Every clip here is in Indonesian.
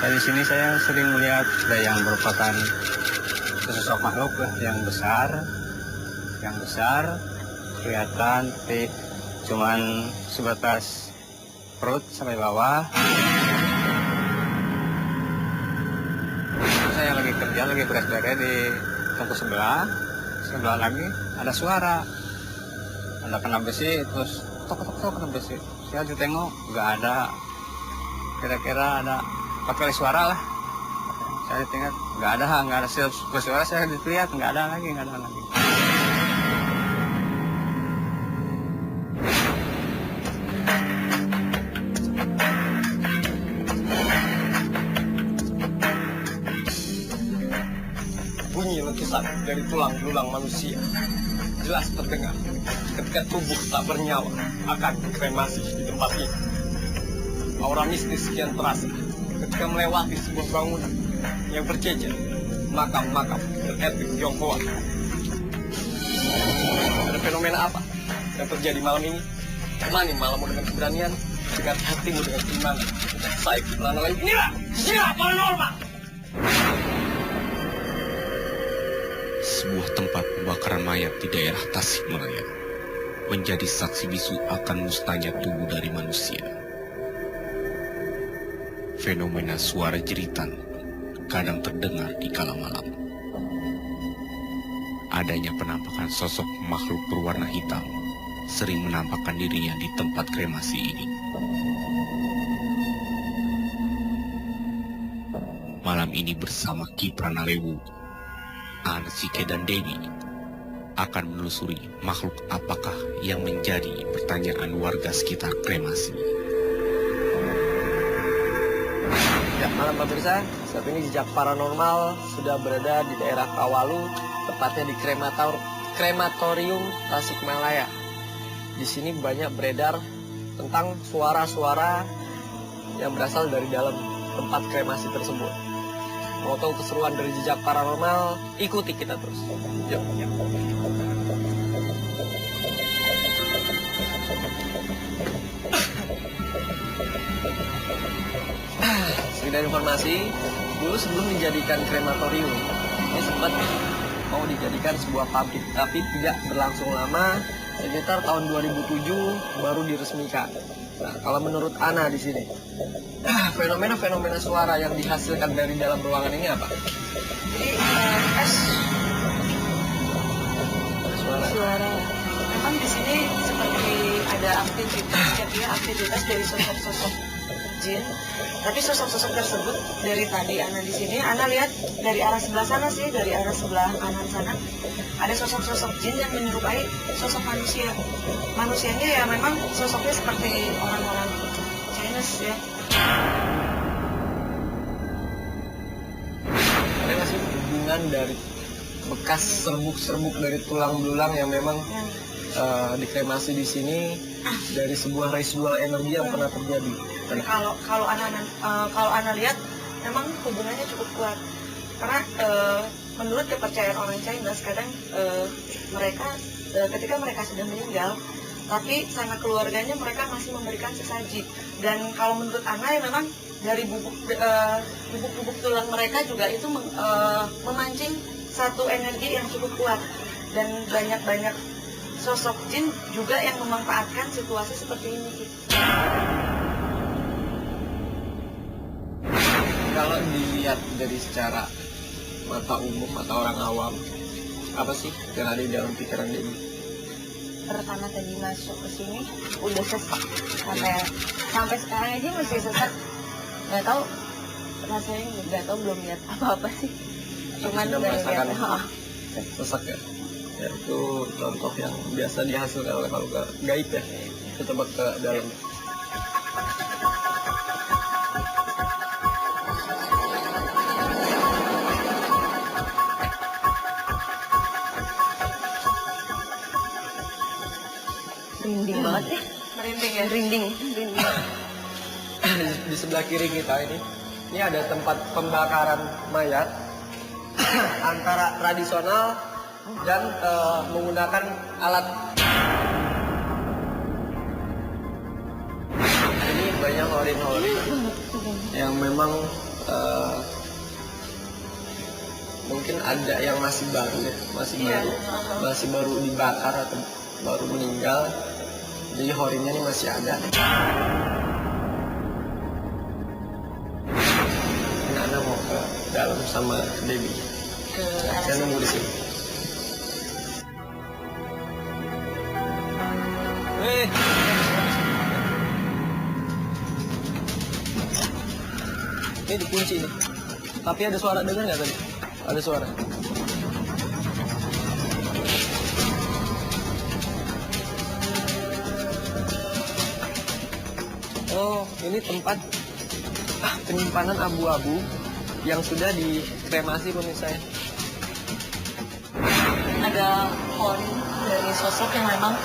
Dari sini saya sering melihat ada yang merupakan sosok makhluk yang besar kelihatan, tapi cuman sebatas perut sampai bawah. Saya lagi kerja, lagi beres-beres di toko sebelah lagi ada suara, ada kena besi, terus tok kena besi. Saya ditengok nggak ada, kira-kira ada 4 kali suara lah. Saya tengok nggak ada suara, saya dilihat nggak ada lagi. Bunyi letusan dari tulang belulang manusia jelas terdengar ketika tubuh tak bernyawa akan dikremasi di tempat ini. Aura mistis kian terasa ketika melewati sebuah bangunan yang berjejer makam-makam beretik Tionghoa. Ada fenomena apa yang terjadi malam ini? Temani malammu dengan keberanian, dekat hatimu dengan keimanan. Saya Kiprana lagi. Inilah paranormal. Sebuah tempat pembakaran mayat di daerah Tasikmalaya menjadi saksi bisu akan mustahnya tubuh dari manusia. Fenomena suara jeritan kadang terdengar di kala malam. Adanya penampakan sosok makhluk berwarna hitam sering menampakkan dirinya di tempat kremasi ini. Malam ini bersama Kiprana Lewu, Anasike dan Dewi akan menelusuri makhluk apakah yang menjadi pertanyaan warga sekitar kremasi. Ya, malam pemirsa, saat ini Jejak Paranormal sudah berada di daerah Kawalu, tepatnya di Krematorium Tasikmalaya. Di sini banyak beredar tentang suara-suara yang berasal dari dalam tempat kremasi tersebut. Mau tahu keseruan dari Jejak Paranormal? Ikuti kita terus. Yuk. Sekedar informasi, dulu sebelum dijadikan krematorium, ini sempat mau dijadikan sebuah pabrik, tapi tidak berlangsung lama. Sekitar tahun 2007 baru diresmikan. Nah, kalau menurut Ana di sini, fenomena-fenomena suara yang dihasilkan dari dalam ruangan ini apa? Suara. Memang di sini seperti ada aktivitas dari sosok-sosok jin. Tapi sosok-sosok tersebut dari tadi Ana di sini, Ana lihat dari arah sebelah sana sih, dari arah sebelah kanan sana ada sosok-sosok jin yang menyerupai sosok manusia. Manusianya ya memang sosoknya seperti orang-orang Chinese ya. Ada nggak sih hubungan dari bekas serbuk-serbuk dari tulang belulang yang memang dikremasi di sini dari sebuah residual energi yang pernah terjadi? Kalau Ana lihat memang hubungannya cukup kuat karena menurut kepercayaan orang China kadang mereka ketika mereka sudah meninggal tapi sama keluarganya mereka masih memberikan sesaji. Dan kalau menurut Ana ya memang dari bubuk-bubuk tulang mereka juga itu memancing satu energi yang cukup kuat. Dan banyak sosok jin juga yang memanfaatkan situasi seperti ini. Kalau dilihat dari secara mata umum, mata orang awam, apa sih yang ada di dalam pikiran Dewi? Pertama tadi masuk ke sini udah sesak sampai sekarang aja masih sesak. Nggak tahu rasanya, nggak tahu, belum lihat apa-apa sih. Cuman sudah merasakan lihat sesak ya. Ya, itu contoh yang biasa dihasilkan oleh makhluk gaib ya. Kita coba ke dalam. Merinding banget ya. Merinding ya? Merinding. Di sebelah kiri kita ini ada tempat pembakaran mayat antara tradisional dan menggunakan alat. Ini banyak horin yang memang eh, mungkin ada yang masih baru ya, masih baru dibakar atau baru meninggal. Jadi horinnya ini masih ada. Nana mau ke dalam sama Debbie. Saya nunggu di sini. Ini dikunci nih. Tapi ada suara, dengar nggak tadi? Ada suara. Oh, ini tempat penyimpanan abu-abu yang sudah dikremasi pemirsa ya. Ada horin dari sosok yang memang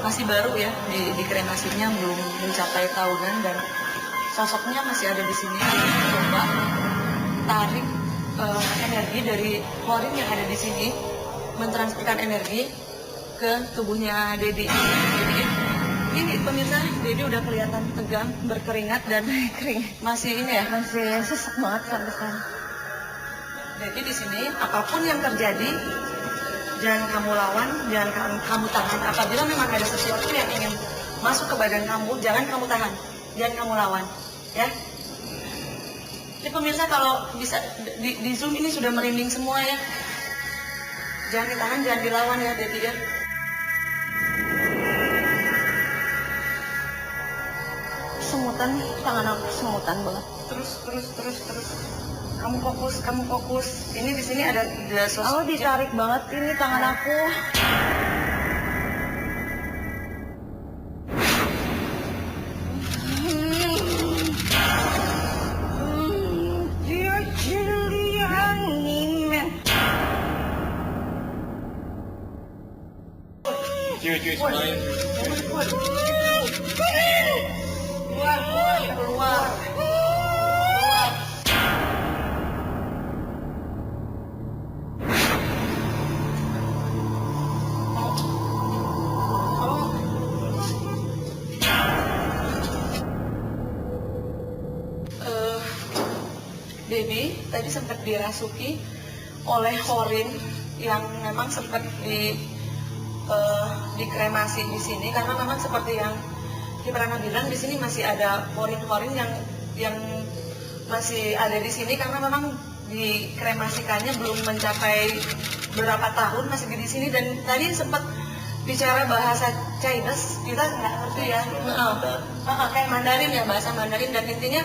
masih baru ya, di kremasinya belum mencapai tahunan, dan sosoknya masih ada di sini. Coba tarik energi dari horin yang ada di sini, mentransferkan energi ke tubuhnya Dedi. Jadi ini pemirsa, Dedi udah kelihatan tegang, berkeringat, dan masih ini ya, masih sesak banget sampai sekarang. Jadi di sini apapun yang terjadi, jangan kamu lawan, jangan kamu tahan. Apabila memang ada sesuatu yang ingin masuk ke badan kamu, jangan kamu tahan, jangan kamu lawan, ya. Ini pemirsa kalau bisa di zoom ini sudah merinding semua ya. Jangan ditahan, jangan dilawan ya, Dedi ya. Semutan, tangan aku semutan banget. Terus. Kamu fokus. Ini di sini ada sosok. Aku ditarik banget ini tangan aku. Dia cilian ini. Keluar. Debbie tadi sempat dirasuki oleh horin yang memang sempat dikremasi di sini, karena memang seperti yang Kiprana bilang, di sini masih ada horin-horin yang masih ada di sini, karena memang dikremasikannya belum mencapai berapa tahun, masih di sini. Dan tadi sempat bicara bahasa Chinese, kita nggak ngerti ya, kayak Mandarin ya, bahasa Mandarin, dan intinya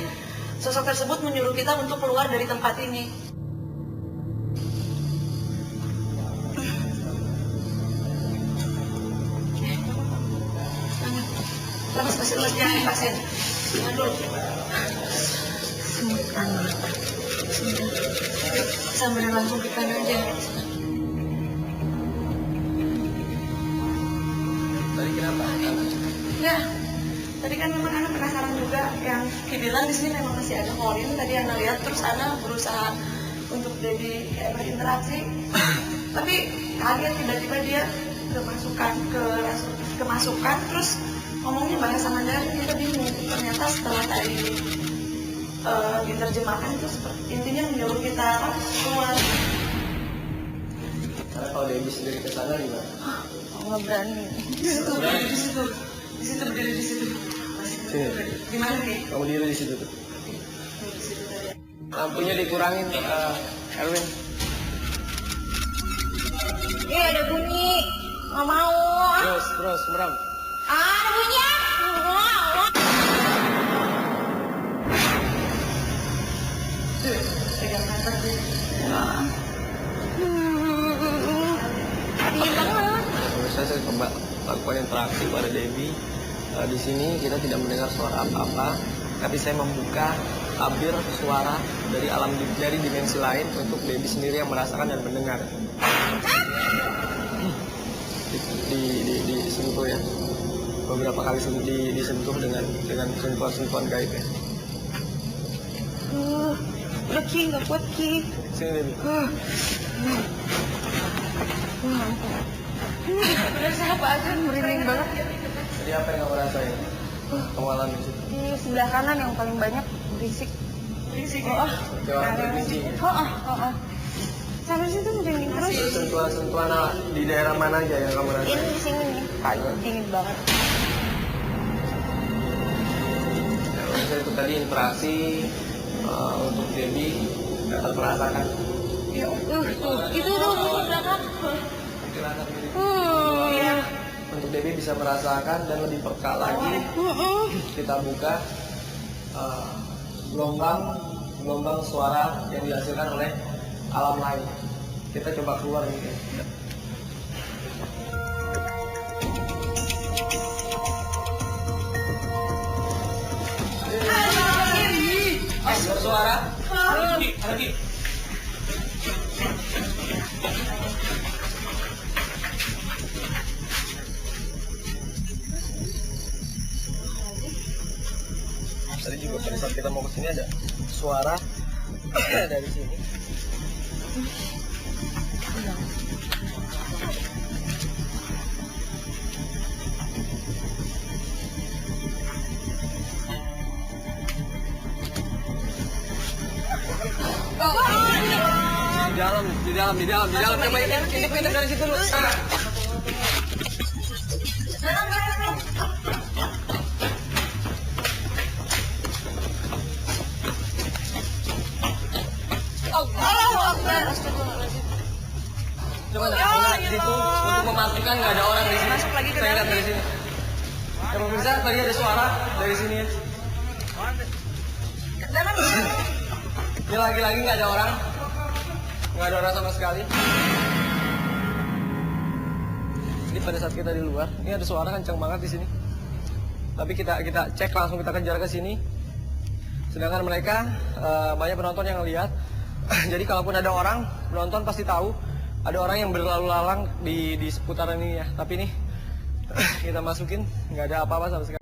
sosok tersebut menyuruh kita untuk keluar dari tempat ini. Lepas pasien. Aduh. Semutan banget. Sambil langsung kita aja. Tadi kenapa? Ya, tadi kan memang Ana penasaran juga, yang dibilang di sini memang masih ada horin tadi yang lihat, terus Ana berusaha untuk jadi kayak berinteraksi, tapi kaget tiba-tiba dia kemasukan, terus ngomongnya bahasa Mandarin, kita bingung. Ternyata setelah tadi diterjemahkan itu intinya menyuruh kita keluar. Karena kalau Debbie sendiri ke sana gimana? Nggak berani. Di situ berdiri di situ. Sini. Di mana nih? Kamu diri di situ tuh. Di situ tadi. Lampunya dikurangin, Erwin. Ada bunyi. Nggak mau. Terus, meram. Ada bunyi. Pegang kantor deh. Dingin banget. Saya coba lakukan interaksi pada Debbie. Di sini kita tidak mendengar suara apa-apa, tapi saya membuka tabir suara dari dari dimensi lain untuk Debbie sendiri yang merasakan dan mendengar. Disentuh ya, beberapa kali disentuh dengan sentuhan-sentuhan gaib ya. Udah Ki, nggak kuat Ki. Sini Debbie. Udah saya apa aja, merinding banget. Jadi apa yang kamu rasain? Kamu alami di situ? Di sebelah kanan yang paling banyak berisik. Seperti orang berbincang. Sampai situ dingin terus. Sentuhan di daerah mana aja yang kamu rasain? Ini di sini nih. Dingin banget. Ya, itu tadi interaksi untuk Debbie dapat merasakan. Itu udah belakang. Iya. Untuk Debbie bisa merasakan dan lebih peka lagi. Kita buka gelombang suara yang dihasilkan oleh alam lain. Kita coba keluar nih. Bersuara. Lagi. Tadi juga pada saat kita mau kesini ada suara dari sini. Di dalam. Coba ini dari situ dulu. Coba di situ untuk memastikan nggak ada orang di sini. Masuk lagi ke Saya lihat dalam. dari sini. Ya pemirsa, tadi ada suara dari sini. Ini lagi-lagi nggak ada orang. Nggak ada orang sama sekali. Ini pada saat kita di luar, ini ada suara kencang banget di sini. Tapi kita cek langsung, kita kejar ke sini. Sedangkan mereka banyak penonton yang lihat. Jadi kalaupun ada orang penonton pasti tahu ada orang yang berlalu lalang di seputaran ini ya. Tapi nih kita masukin nggak ada apa-apa sama sekali.